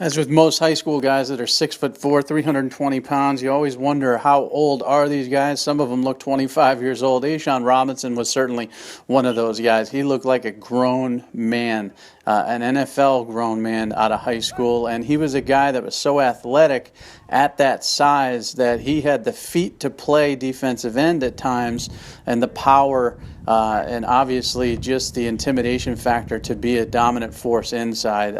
As with most high school guys that are 6'4", 320 pounds, you always wonder how old are these guys. Some of them look 25 years old. A'Shawn Robinson was certainly one of those guys. He looked like a grown man, an NFL grown man out of high school, and he was a guy that was so athletic at that size that he had the feet to play defensive end at times, and the power and obviously just the intimidation factor to be a dominant force inside.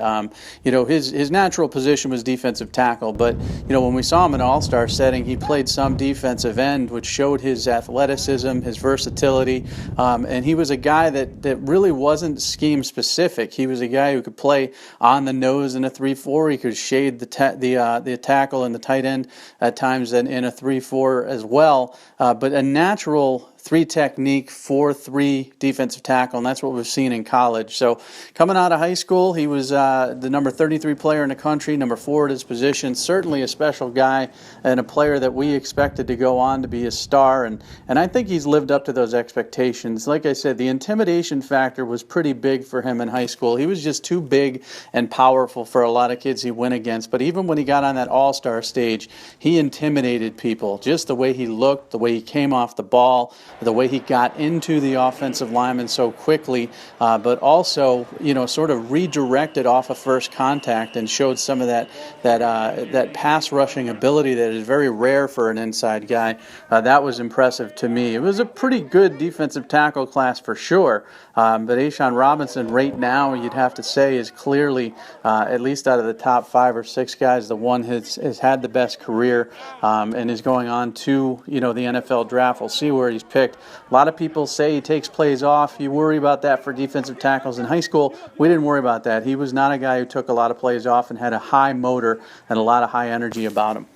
His natural position was defensive tackle, but when we saw him in an all-star setting, he played some defensive end, which showed his athleticism, his versatility, and he was a guy that really wasn't scheme specific. He was a guy who could play on the nose in a 3-4. He could shade the tackle and the tight end at times in a 3-4 as well, but a natural 3 technique, 4-3 defensive tackle, and that's what we've seen in college. So coming out of high school, he was the number 33 player in the country, number 4 at his position, certainly a special guy and a player that we expected to go on to be a star, and I think he's lived up to those expectations. Like I said, the intimidation factor was pretty big for him in high school. He was just too big and powerful for a lot of kids he went against, but even when he got on that all-star stage, he intimidated people. Just the way he looked, the way he came off the ball, the way he got into the offensive lineman so quickly, but also, sort of redirected off of first contact and showed some of that pass rushing ability that is very rare for an inside guy. That was impressive to me. It was a pretty good defensive tackle class for sure, but A'Shawn Robinson right now, you'd have to say, is clearly, at least out of the top 5 or 6 guys, the one has had the best career and is going on to, the NFL draft. We'll see where he's picked. A lot of people say he takes plays off. You worry about that for defensive tackles in high school. We didn't worry about that. He was not a guy who took a lot of plays off and had a high motor and a lot of high energy about him.